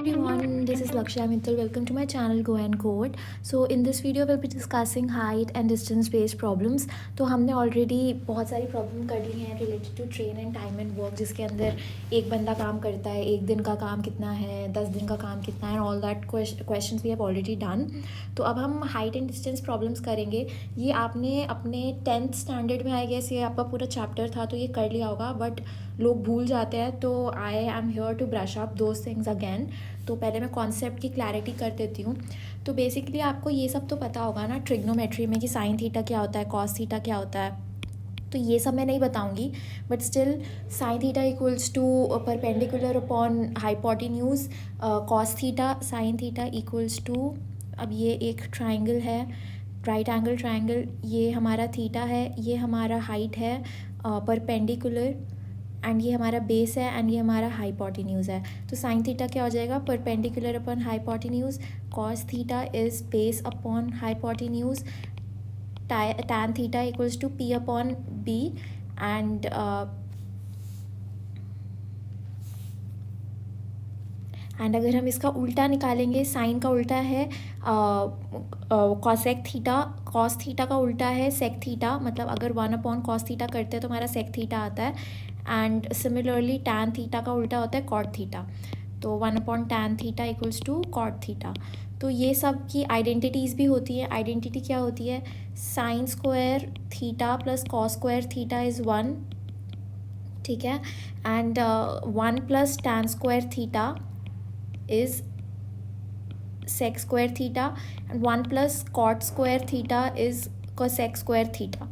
Everyone, this is Lakshya Mittal. Welcome to my channel Go and Code. So in this video we'll be discussing height and distance based problems. तो हमने already बहुत सारी problem कर ली हैं related to train and time and work, जिसके अंदर एक बंदा काम करता है, एक दिन का काम कितना है, 10 दिन का काम कितना है, all that questions we have already done. तो अब हम हाइट एंड डिस्टेंस प्रॉब्लम्स करेंगे. ये आपने अपने 10th स्टैंडर्ड में आई गेस ये आपका पूरा चैप्टर था तो ये कर लिया होगा, बट लोग भूल जाते हैं. तो I am here to brush up those things again. तो पहले मैं कॉन्सेप्ट की क्लैरिटी कर देती हूँ. तो बेसिकली आपको ये सब तो पता होगा ना ट्रिग्नोमेट्री में कि साइन थीटा क्या होता है, कॉस थीटा क्या होता है. तो ये सब मैं नहीं बताऊंगी, but still sine theta equals to perpendicular upon hypotenuse, cos theta sine theta equals to, अब ये एक ट्राइंगल है, राइट एंगल ट्राइंगल, ये हमारा थीटा है, ये हमारा हाइट है परपेंडिकुलर, एंड ये हमारा बेस है, एंड ये हमारा हाइपोटेन्यूज है. तो साइन थीटा क्या हो जाएगा, perpendicular upon hypotenuse. Cos theta is base upon hypotenuse. tan theta equals to p upon b. And अगर हम इसका उल्टा निकालेंगे, साइन का उल्टा है कॉसेक थीटा, कॉस थीटा का उल्टा है सेक थीटा, मतलब अगर 1 अपॉन कॉस थीटा करते हैं तो हमारा सेक थीटा आता है. एंड सिमिलरली टैन थीटा का उल्टा होता है कॉट थीटा. तो 1 upon tan theta equals to cot theta. तो ये सब की आइडेंटिटीज़ भी होती है. आइडेंटिटी क्या होती है, sine square theta plus cos square theta is 1, ठीक है. And 1 plus tan square theta is sec square theta, and 1 plus cot square theta is cosec square theta.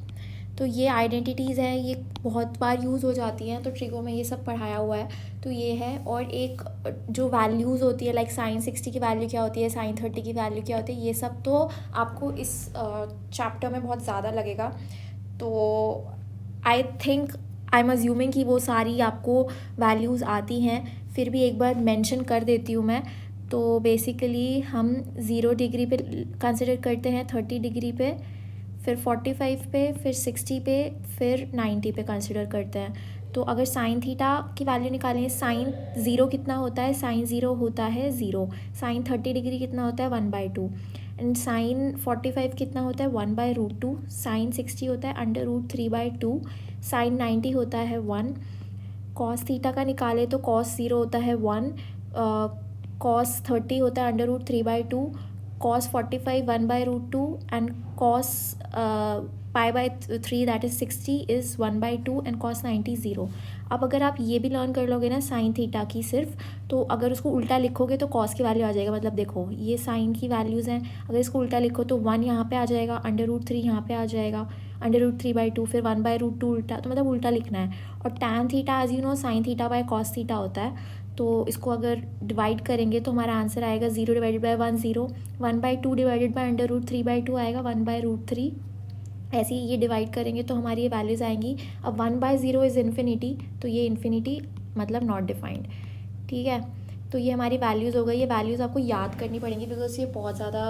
तो ये आइडेंटिटीज़ हैं, ये बहुत बार यूज़ हो जाती हैं, तो ट्रिगो में ये सब पढ़ाया हुआ है. तो ये है. और एक जो वैल्यूज़ होती है, लाइक साइन 60 की वैल्यू क्या होती है, साइन 30 की वैल्यू क्या होती है, ये सब तो आपको इस चैप्टर में बहुत ज़्यादा लगेगा. तो I think I am assuming कि वो सारी आपको वैल्यूज़ आती हैं, फिर भी एक बार मेंशन कर देती हूँ मैं. तो बेसिकली हम 0 डिग्री पे कंसिडर करते हैं, 30 डिग्री पे, फिर 45 पे, फिर 60 पे, फिर 90 पे कंसिडर करते हैं. तो अगर साइन थीटा की वैल्यू निकालें, साइन 0 कितना होता है, साइन 0 होता है 0. साइन 30 डिग्री कितना होता है 1/2. एंड साइन 45 कितना होता है 1/√2. साइन 60 होता है √3/2. साइन 90 होता है 1. कॉस थीटा का निकाले तो कॉस 0 होता है 1. कॉस 30 होता है √3/2. Cos 45 1/√2. And cos π/3 that is 60 is 1/2. And cos 90 0. अब अगर आप ये भी लर्न कर लोगे ना साइन थीटा की सिर्फ, तो अगर उसको उल्टा लिखोगे तो कॉस की वैल्यू आ जाएगा. मतलब देखो ये साइन की वैल्यूज़ हैं, अगर इसको उल्टा लिखो तो 1 यहाँ पे आ जाएगा, √3 यहाँ पे आ जाएगा, √3/2, फिर 1/√2 उल्टा, तो मतलब उल्टा लिखना है. और tan theta as you know sine theta by cos theta होता है. तो इसको अगर डिवाइड करेंगे तो हमारा आंसर आएगा 0 डिवाइडेड बाय 1 0. 1/2 डिवाइडेड बाय √3/2 आएगा 1/√3. ऐसे ही ये डिवाइड करेंगे तो हमारी ये वैल्यूज़ आएंगी. अब 1/0 इज़ इन्फिनिटी, तो ये इन्फिनिटी मतलब नॉट डिफाइंड, ठीक है. तो ये हमारी वैल्यूज़ हो गई. ये वैल्यूज़ आपको याद करनी पड़ेंगी बिकॉज ये बहुत ज़्यादा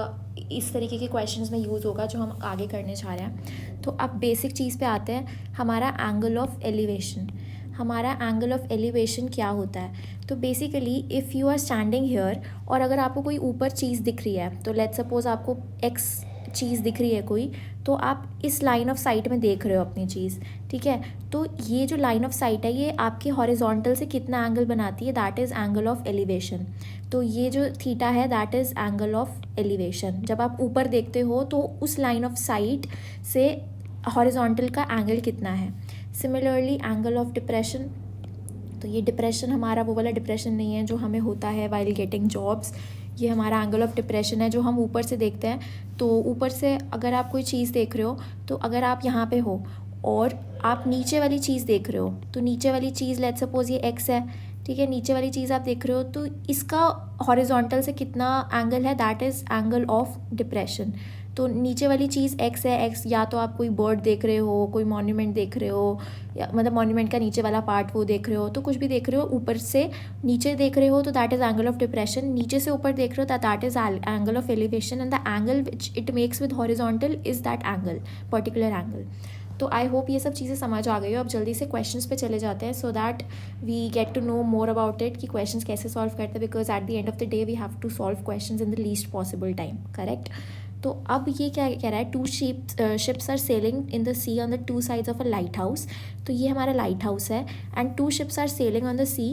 इस तरीके के क्वेश्चंस में यूज़ होगा जो हम आगे करने चाह रहे हैं. तो अब बेसिक चीज़ पे आते हैं, हमारा एंगल ऑफ एलिवेशन. हमारा एंगल ऑफ एलिवेशन क्या होता है. तो basically if you are standing here और अगर आपको कोई ऊपर चीज़ दिख रही है, तो लेट्स सपोज आपको एक्स चीज़ दिख रही है कोई, तो आप इस लाइन ऑफ साइट में देख रहे हो अपनी चीज़, ठीक है. तो ये जो लाइन ऑफ साइट है ये आपके हॉरिजॉन्टल से कितना एंगल बनाती है, that is angle of elevation. तो ये जो थीटा है that is angle of elevation. जब आप ऊपर देखते हो तो उस लाइन ऑफ साइट से हॉरिजॉन्टल का एंगल कितना है. सिमिलरली एंगल ऑफ डिप्रेशन, तो ये डिप्रेशन हमारा वो वाला डिप्रेशन नहीं है जो हमें होता है वाइल गेटिंग जॉब्स. ये हमारा एंगल ऑफ डिप्रेशन है जो हम ऊपर से देखते हैं. तो ऊपर से अगर आप कोई चीज़ देख रहे हो, तो अगर आप यहाँ पे हो और आप नीचे वाली चीज़ देख रहे हो, तो नीचे वाली चीज़ लेट्स सपोज ये एक्स है, ठीक है. नीचे वाली चीज़ आप देख रहे हो तो इसका हॉरिजॉन्टल से कितना एंगल है, that is angle of depression. तो नीचे वाली चीज़ एक्स है. एक्स या तो आप कोई बर्ड देख रहे हो, कोई मॉन्यूमेंट देख रहे हो, या मतलब मॉन्यूमेंट का नीचे वाला पार्ट वो देख रहे हो, तो कुछ भी देख रहे हो. ऊपर से नीचे देख रहे हो तो that is angle of depression. नीचे से ऊपर देख रहे हो that is angle of elevation. And the angle which it makes with horizontal is that angle, particular angle. तो आई होप ये सब चीज़ें समझ आ गई हो. अब जल्दी से क्वेश्चंस पे चले जाते हैं, so that we get to know more about it कि क्वेश्चंस कैसे सॉल्व करते हैं, because at the end of the day we have to solve questions in the least possible time. Correct. तो अब ये क्या कह रहा है, 2 ships are sailing in the sea on the 2 sides of a lighthouse. तो ये हमारा लाइट हाउस है and 2 ships are selling on the sea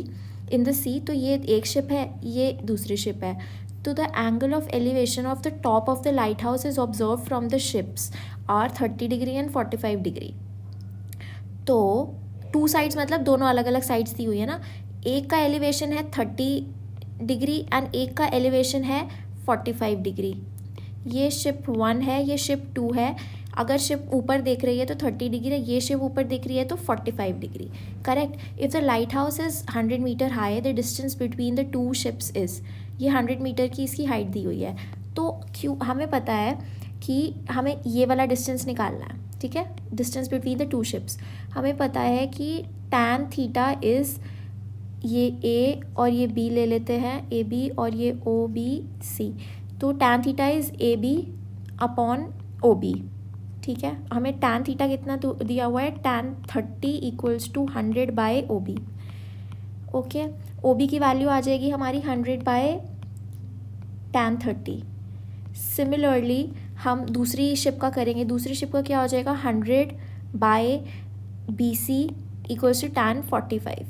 in the sea. तो ये एक शिप है, ये दूसरी शिप है. तो the angle of elevation of the top of the lighthouse is observe from the ships are 30 degree and 45 degree. तो 2 sides मतलब दोनों अलग अलग साइड्स दी हुई है ना. एक का एलिवेशन है 30 डिग्री एंड एक का एलिवेशन है 45 डिग्री. ये शिप 1 है, ये शिप 2 है. अगर शिप ऊपर देख रही है तो 30 डिग्री है, ये शिप ऊपर देख रही है तो 45 degree. Correct. If the lighthouse is 100 metre high, the distance between the 2 ships is, ये 100 मीटर की इसकी हाइट दी हुई है. तो क्यों हमें पता है कि हमें ये वाला डिस्टेंस निकालना है. ठीक है, डिस्टेंस बिटवीन द 2 शिप्स. हमें पता है कि tan थीटा इज़, ये ए और ये बी ले लेते हैं, ए बी और ये ओ बी सी. तो tan theta is A B upon O B. ठीक है, हमें tan थीटा कितना दिया हुआ है, tan 30 equals to 100 by O B. Okay, O B की वैल्यू आ जाएगी हमारी 100 बाय tan 30. सिमिलरली हम दूसरी शिप का करेंगे. दूसरी शिप का क्या हो जाएगा, 100 by B C equals to tan 45.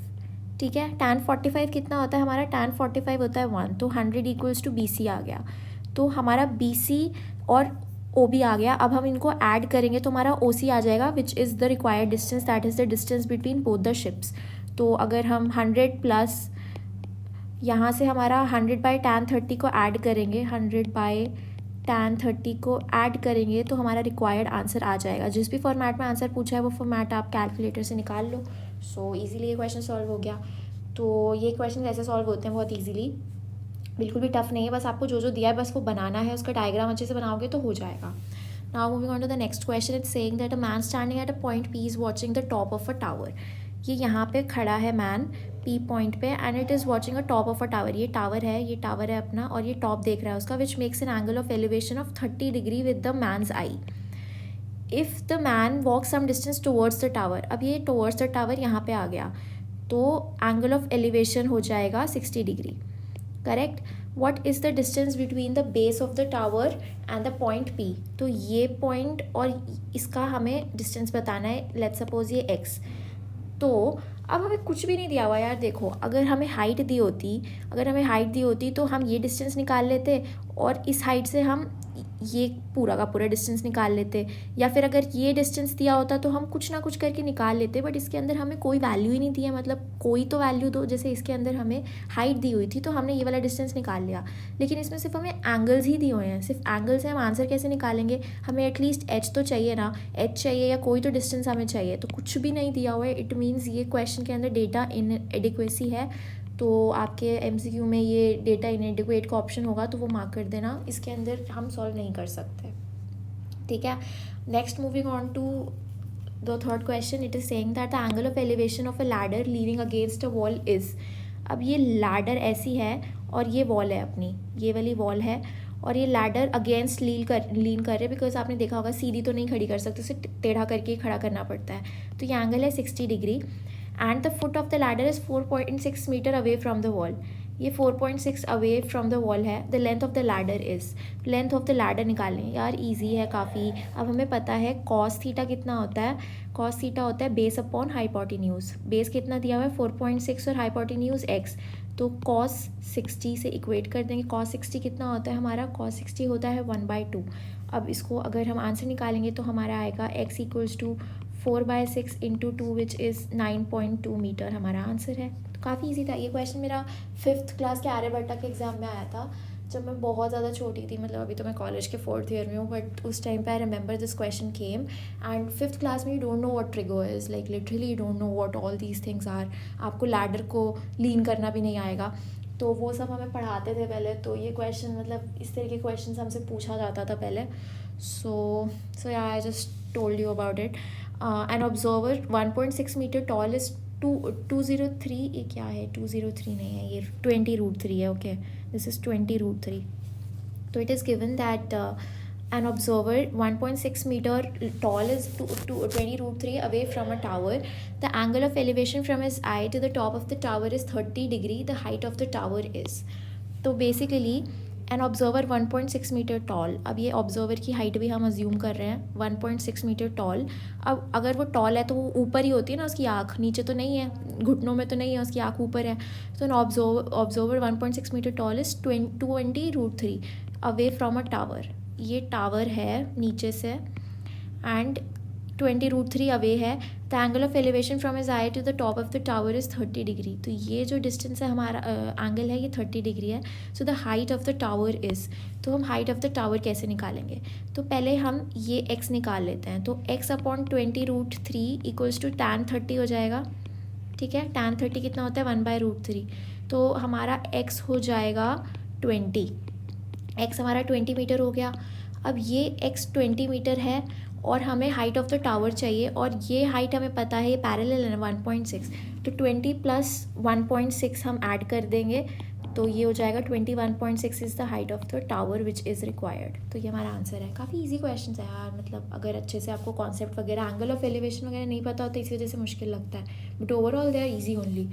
ठीक है, tan 45 कितना होता है हमारा, tan 45 होता है 1. तो 100 इक्वल्स टू बी सी आ गया. तो हमारा बी सी और ओ बी आ गया. अब हम इनको ऐड करेंगे तो हमारा ओ सी आ जाएगा, which is the required distance, that is the distance between both the ships. तो अगर हम 100 प्लस यहाँ से हमारा 100 बाई tan 30 को ऐड करेंगे, 100 बाई tan 30 को ऐड करेंगे तो हमारा रिक्वायर्ड आंसर आ जाएगा. जिस भी फॉर्मेट में आंसर पूछा है वो फॉर्मेट आप कैलकुलेटर से निकाल लो. सो इजीली ये क्वेश्चन सॉल्व हो गया. तो ये क्वेश्चन ऐसे सॉल्व होते हैं बहुत इजीली, बिल्कुल भी टफ नहीं है. बस आपको जो जो दिया है बस वो बनाना है, उसका डायग्राम अच्छे से बनाओगे तो हो जाएगा. Now moving on to the next question. It's saying that a man standing at a point P is watching the top of a tower. ये यहाँ पे खड़ा है मैन पी पॉइंट पे and it is watching a top of a tower. ये tower है अपना और ये टॉप देख रहा है उसका, which makes an angle of elevation of 30 degree with the man's I. If the man walk some distance towards the tower. अब ये टुवर्ड्स द टावर यहाँ पे आ गया तो एंगल ऑफ एलिवेशन हो जाएगा 60 degree. Correct. What is the distance between the base of the tower and the point P. तो ये पॉइंट और इसका हमें डिस्टेंस बताना है. लेट्स सपोज ये x. तो अब हमें कुछ भी नहीं दिया हुआ यार. देखो, अगर हमें हाइट दी होती तो हम ये डिस्टेंस निकाल लेते और इस हाइट से हम ये पूरा का पूरा डिस्टेंस निकाल लेते, या फिर अगर ये डिस्टेंस दिया होता तो हम कुछ ना कुछ करके निकाल लेते. बट इसके अंदर हमें कोई वैल्यू ही नहीं दी है, मतलब कोई तो वैल्यू दो. जैसे इसके अंदर हमें हाइट दी हुई थी तो हमने ये वाला डिस्टेंस निकाल लिया, लेकिन इसमें सिर्फ हमें एंगल्स ही दिए हुए हैं. सिर्फ एंगल से हम आंसर कैसे निकालेंगे, हमें एटलीस्ट एच तो चाहिए ना, एच चाहिए या कोई तो डिस्टेंस हमें चाहिए. तो कुछ भी नहीं दिया हुआ है. इट मीन्स ये क्वेश्चन के अंदर डेटा इनएडिक्वेसी है. तो आपके एमसीक्यू में ये डेटा इनएडिक्वेट का ऑप्शन होगा तो वो मार्क कर देना. इसके अंदर हम सॉल्व नहीं कर सकते. ठीक है. Next moving on to the third question. It is saying that the angle of elevation of a ladder leaning against a wall is. अब ये लैडर ऐसी है और ये वॉल है अपनी, ये वाली वॉल है और ये लैडर अगेंस्ट लीन कर रहे, बिकॉज आपने देखा होगा सीधी तो नहीं खड़ी कर सकते, उसे टेढ़ा करके खड़ा करना पड़ता है. तो ये एंगल है 60 degree and the foot of the ladder is 4.6 meter away from the wall. ये 4.6 away from the wall है. the length of the ladder is, length of the ladder निकालें. यार easy है काफ़ी. अब हमें पता है cos थीटा कितना होता है. cos थीटा होता है बेस अपॉन हाइपोटेन्यूज. बेस कितना दिया हुआ है 4.6 और हाइपोटेन्यूज x. तो cos 60 से इक्वेट कर देंगे. cos 60 कितना होता है हमारा, cos 60 होता है 1/2. अब इसको अगर हम आंसर निकालेंगे तो हमारा आएगा x equals to 4/6 into 2 which is 9.2 metre हमारा आंसर है. तो काफ़ी इजी था ये क्वेश्चन. मेरा 5th क्लास के आर्यभट्टा के एग्ज़ाम में आया था जब मैं बहुत ज़्यादा छोटी थी. मतलब अभी तो मैं कॉलेज के 4th ईयर में हूँ, बट उस टाइम पे I remember this question came. And 5th class में you don't know what trigo is, like literally you don't know what all these things are. आपको लैडर को लीन करना भी नहीं आएगा. तो वो सब हमें पढ़ाते थे पहले. तो ये क्वेश्चन मतलब इस तरह के क्वेश्चन हमसे पूछा जाता था पहले. सो या I just told you about it. An observer 1.6 metre tall is 203. ये क्या है, 203 नहीं है, ये 20√3 है. Okay, this is 20√3. तो it is given that an observer 1.6 meter tall is to 20 root 3 away from a tower. The angle of elevation from his eye to the top of the tower is 30 degree. The height of the tower is. तो basically an observer 1.6 metre tall. अब ये observer की height भी हम assume कर रहे हैं 1.6 metre tall. अब अगर वो टॉल है तो वो ऊपर ही होती है ना उसकी आँख, नीचे तो नहीं है, घुटनों में तो नहीं है, उसकी आँख ऊपर है. तो an observer 1.6 metre tall is 20 root 3 away from a tower. ये टावर है नीचे से एंड 20 रूट 3 अवे है. The angle of elevation from his eye to the top of the tower is 30 degree. तो ये जो डिस्टेंस है हमारा एंगल है ये 30 डिग्री है. So the height of the tower is. तो हम हाइट ऑफ द टावर कैसे निकालेंगे? तो पहले हम ये एक्स निकाल लेते हैं. तो x upon 20 root 3 equals to tan 30 हो जाएगा. ठीक है, tan 30 कितना होता है 1/√3. तो हमारा एक्स हो जाएगा 20. एक्स हमारा 20 मीटर हो गया. अब ये एक्स 20 मीटर है और हमें हाइट ऑफ द टावर चाहिए और ये हाइट हमें पता है ये पैरेलल है 1.6. तो 20 प्लस 1.6 हम ऐड कर देंगे तो ये हो जाएगा 21.6 is the height of the tower which is required. तो ये हमारा आंसर है. काफ़ी इजी क्वेश्चन है यार, मतलब अगर अच्छे से आपको कॉन्सेप्ट वगैरह एंगल ऑफ एलिवेशन वगैरह नहीं पता होता इसी वजह से मुश्किल लगता है, but overall they are easy only.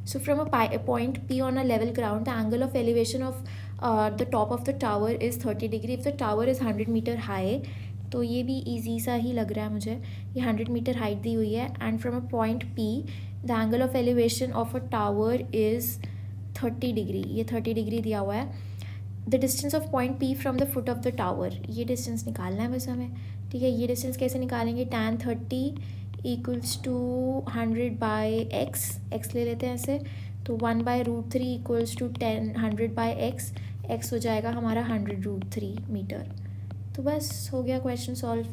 So from a point P on a level ground, the angle of elevation of the top of the tower is 30 degree. If the tower is 100 meter high, तो ये भी easy सा ही लग रहा है मुझे. ये 100 meter height दी हुई है and from a point P, the angle of elevation of a tower is 30 degree. ये 30 degree दिया हुआ है. The distance of point P from the foot of the tower, ये distance निकालना है बस हमें. ठीक है, ये distance कैसे निकालेंगे? tan 30 equals to 100/x. X ले लेते हैं ऐसे. तो 1/√3 इक्वल्स टू 100/x. एक्स हो जाएगा हमारा 100√3 मीटर. तो बस हो गया क्वेश्चन सॉल्व.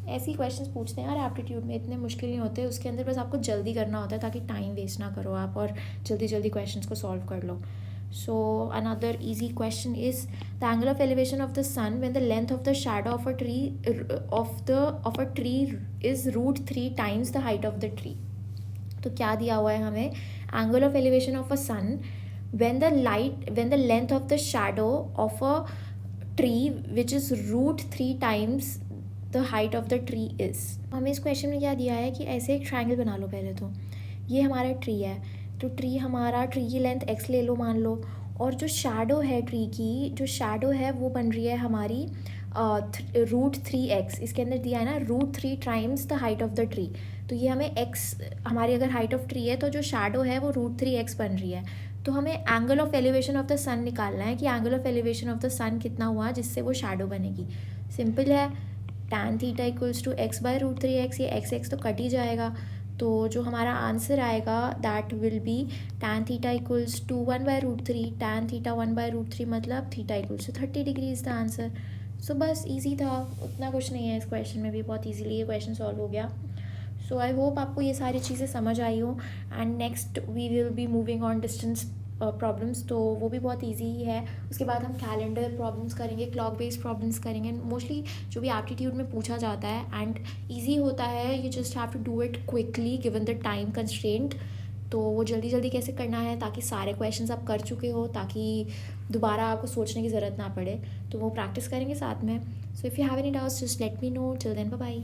ऐसे ही क्वेश्चंस पूछते हैं यार एप्टीट्यूड में, इतने मुश्किल नहीं होते. उसके अंदर बस आपको जल्दी करना होता है ताकि टाइम वेस्ट ना करो आप और जल्दी जल्दी क्वेश्चंस को सॉल्व कर लो. So another easy question is the angle of elevation of the sun when the length of the shadow of a tree is √3 times the height of the tree. तो क्या दिया हुआ है हमें? angle of elevation of a sun when the length of the shadow of a tree which is √3 times the height of the tree is. हमें इस question में क्या दिया है कि ऐसे एक ट्राइंगल बना लो. पहले तो ये हमारा ट्री है, तो ट्री की लेंथ x ले लो मान लो, और जो शैडो है ट्री की, जो शैडो है वो बन रही है हमारी √3x. इसके अंदर दिया है ना √3 times the height of the tree. तो ये हमें x, हमारी अगर हाइट ऑफ ट्री है तो जो शैडो है वो √3x बन रही है. तो हमें angle of elevation of the sun निकालना है कि angle of elevation of the sun कितना हुआ जिससे वो शैडो बनेगी. सिंपल है, tan theta equals to x/√3x. ये x तो कट ही जाएगा. तो जो हमारा आंसर आएगा that will be tan theta equals to 1/√3. tan theta 1/√3 मतलब theta equals to 30 degree is the answer. So बस इजी था, उतना कुछ नहीं है इस क्वेश्चन में भी. बहुत इजीली ये क्वेश्चन सॉल्व हो गया. सो आई होप आपको ये सारी चीज़ें समझ आई हो. And next we will be moving on distance problems, तो वो भी बहुत इजी ही है. उसके बाद हम कैलेंडर प्रॉब्लम्स करेंगे, क्लॉक बेस्ड प्रॉब्लम्स करेंगे. मोस्टली जो भी एप्टीट्यूड में पूछा जाता है एंड इजी होता है, you just have to do it quickly given the time constraint. तो वो जल्दी जल्दी कैसे करना है ताकि सारे क्वेश्चंस आप कर चुके हो, ताकि दोबारा आपको सोचने की ज़रूरत ना पड़े. तो वो प्रैक्टिस करेंगे साथ में. So if you have any doubts just let me know. Till then bye bye.